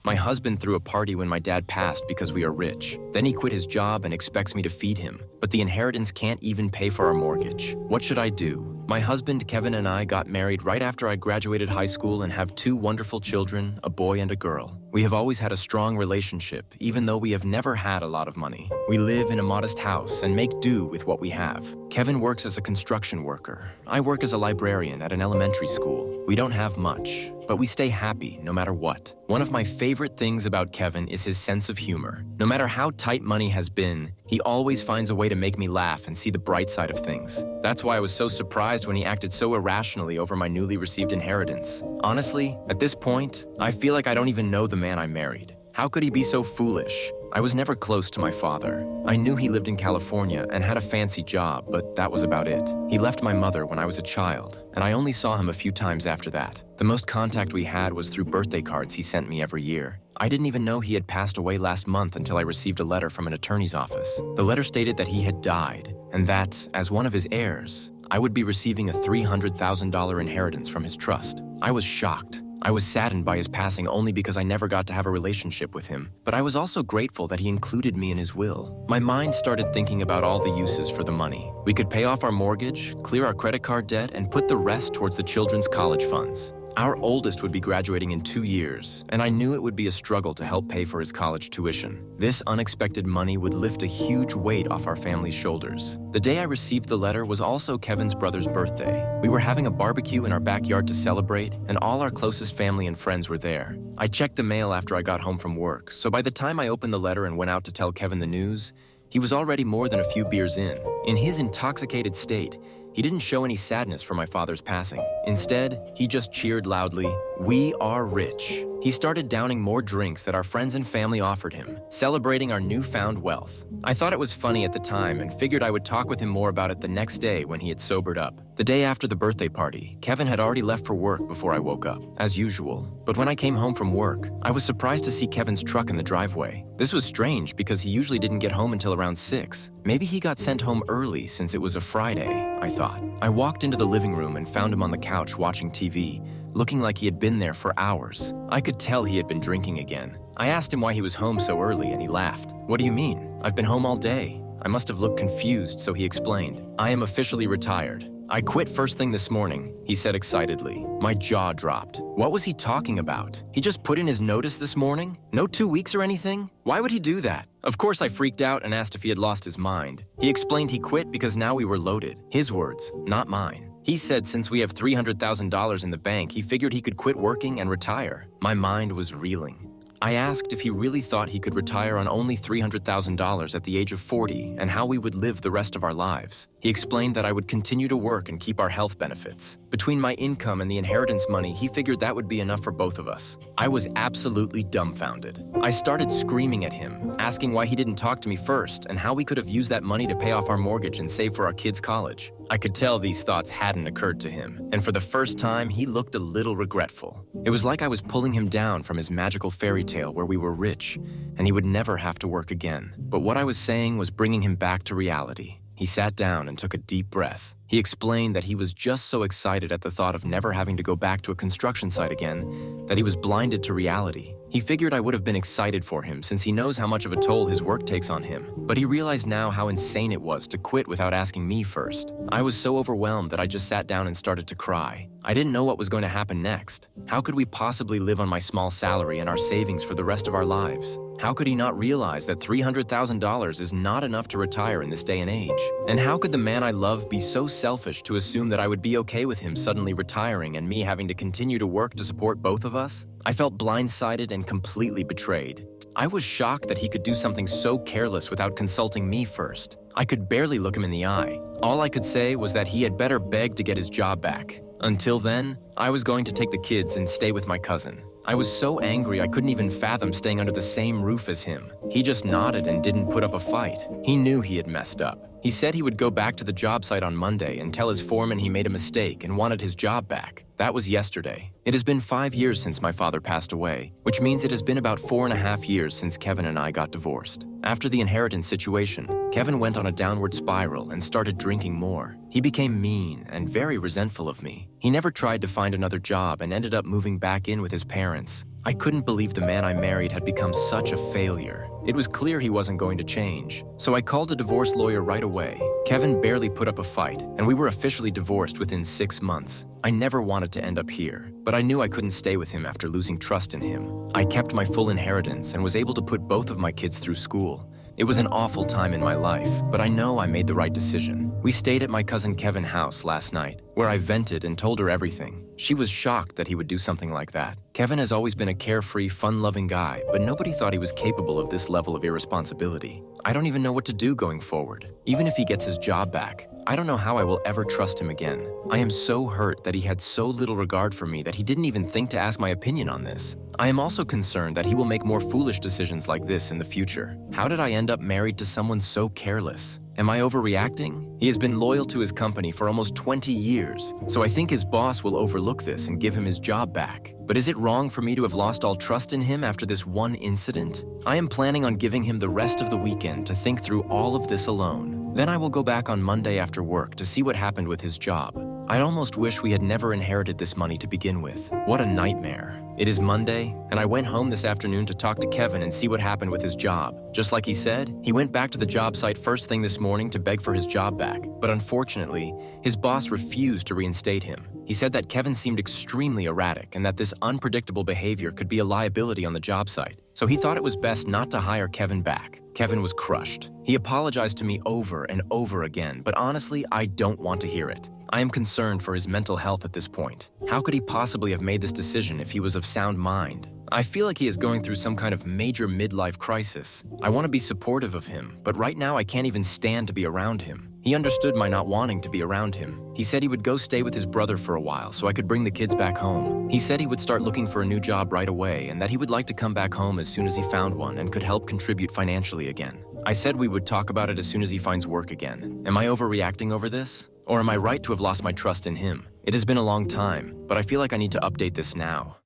My husband threw a party when my dad passed because we are rich. Then he quit his job and expects me to feed him. But the inheritance can't even pay for our mortgage. What should I do? My husband, Kevin, and I got married right after I graduated high school and have 2 wonderful children, a boy and a girl. We have always had a strong relationship, even though we have never had a lot of money. We live in a modest house and make do with what we have. Kevin works as a construction worker. I work as a librarian at an elementary school. We don't have much, but we stay happy no matter what. One of my favorite things about Kevin is his sense of humor. No matter how tight money has been, he always finds a way to make me laugh and see the bright side of things. That's why I was so surprised when he acted so irrationally over my newly received inheritance. Honestly, at this point, I feel like I don't even know the man I married. How could he be so foolish? I was never close to my father. I knew he lived in California and had a fancy job, but that was about it. He left my mother when I was a child, and I only saw him a few times after that. The most contact we had was through birthday cards he sent me every year. I didn't even know he had passed away last month until I received a letter from an attorney's office. The letter stated that he had died, and that, as one of his heirs, I would be receiving a $300,000 inheritance from his trust. I was shocked. I was saddened by his passing only because I never got to have a relationship with him, but I was also grateful that he included me in his will. My mind started thinking about all the uses for the money. We could pay off our mortgage, clear our credit card debt, and put the rest towards the children's college funds. Our oldest would be graduating in 2 years, and I knew it would be a struggle to help pay for his college tuition. This unexpected money would lift a huge weight off our family's shoulders. The day I received the letter was also Kevin's brother's birthday. We were having a barbecue in our backyard to celebrate, and all our closest family and friends were there. I checked the mail after I got home from work, so by the time I opened the letter and went out to tell Kevin the news, he was already more than a few beers in. In his intoxicated state, he didn't show any sadness for my father's passing. Instead, he just cheered loudly, "We are rich." He started downing more drinks that our friends and family offered him, celebrating our newfound wealth. I thought it was funny at the time and figured I would talk with him more about it the next day when he had sobered up. The day after the birthday party, Kevin had already left for work before I woke up, as usual. But when I came home from work, I was surprised to see Kevin's truck in the driveway. This was strange because he usually didn't get home until around 6. Maybe he got sent home early since it was a Friday, I thought. I walked into the living room and found him on the couch watching TV, looking like he had been there for hours. I could tell he had been drinking again. I asked him why he was home so early and he laughed. "What do you mean? I've been home all day." I must have looked confused, so he explained. "I am officially retired. I quit first thing this morning," he said excitedly. My jaw dropped. What was he talking about? He just put in his notice this morning? No 2 weeks or anything? Why would he do that? Of course I freaked out and asked if he had lost his mind. He explained he quit because now we were loaded. His words, not mine. He said since we have $300,000 in the bank, he figured he could quit working and retire. My mind was reeling. I asked if he really thought he could retire on only $300,000 at the age of 40 and how we would live the rest of our lives. He explained that I would continue to work and keep our health benefits. Between my income and the inheritance money, he figured that would be enough for both of us. I was absolutely dumbfounded. I started screaming at him, asking why he didn't talk to me first and how we could have used that money to pay off our mortgage and save for our kids' college. I could tell these thoughts hadn't occurred to him, and for the first time, he looked a little regretful. It was like I was pulling him down from his magical fairy tale where we were rich, and he would never have to work again. But what I was saying was bringing him back to reality. He sat down and took a deep breath. He explained that he was just so excited at the thought of never having to go back to a construction site again that he was blinded to reality. He figured I would have been excited for him since he knows how much of a toll his work takes on him, but he realized now how insane it was to quit without asking me first. I was so overwhelmed that I just sat down and started to cry. I didn't know what was going to happen next. How could we possibly live on my small salary and our savings for the rest of our lives? How could he not realize that $300,000 is not enough to retire in this day and age? And how could the man I love be so selfish to assume that I would be okay with him suddenly retiring and me having to continue to work to support both of us? I felt blindsided and completely betrayed. I was shocked that he could do something so careless without consulting me first. I could barely look him in the eye. All I could say was that he had better beg to get his job back. Until then, I was going to take the kids and stay with my cousin. I was so angry I couldn't even fathom staying under the same roof as him. He just nodded and didn't put up a fight. He knew he had messed up. He said he would go back to the job site on Monday and tell his foreman he made a mistake and wanted his job back. That was yesterday. It has been 5 years since my father passed away, which means it has been about 4.5 years since Kevin and I got divorced. After the inheritance situation, Kevin went on a downward spiral and started drinking more. He became mean and very resentful of me. He never tried to find another job and ended up moving back in with his parents. I couldn't believe the man I married had become such a failure. It was clear he wasn't going to change, so I called a divorce lawyer right away. Kevin barely put up a fight, and we were officially divorced within 6 months. I never wanted to end up here, but I knew I couldn't stay with him after losing trust in him. I kept my full inheritance and was able to put both of my kids through school. It was an awful time in my life, but I know I made the right decision. We stayed at my cousin Kevin's house last night, where I vented and told her everything. She was shocked that he would do something like that. Kevin has always been a carefree, fun-loving guy, but nobody thought he was capable of this level of irresponsibility. I don't even know what to do going forward. Even if he gets his job back, I don't know how I will ever trust him again. I am so hurt that he had so little regard for me that he didn't even think to ask my opinion on this. I am also concerned that he will make more foolish decisions like this in the future. How did I end up married to someone so careless? Am I overreacting? He has been loyal to his company for almost 20 years, so I think his boss will overlook this and give him his job back. But is it wrong for me to have lost all trust in him after this one incident? I am planning on giving him the rest of the weekend to think through all of this alone. Then I will go back on Monday after work to see what happened with his job. I almost wish we had never inherited this money to begin with. What a nightmare. It is Monday, and I went home this afternoon to talk to Kevin and see what happened with his job. Just like he said, he went back to the job site first thing this morning to beg for his job back. But unfortunately, his boss refused to reinstate him. He said that Kevin seemed extremely erratic and that this unpredictable behavior could be a liability on the job site. So he thought it was best not to hire Kevin back. Kevin was crushed. He apologized to me over and over again, but honestly, I don't want to hear it. I am concerned for his mental health at this point. How could he possibly have made this decision if he was of sound mind? I feel like he is going through some kind of major midlife crisis. I want to be supportive of him, but right now I can't even stand to be around him. He understood my not wanting to be around him. He said he would go stay with his brother for a while so I could bring the kids back home. He said he would start looking for a new job right away and that he would like to come back home as soon as he found one and could help contribute financially again. I said we would talk about it as soon as he finds work again. Am I overreacting over this? Or am I right to have lost my trust in him? It has been a long time, but I feel like I need to update this now.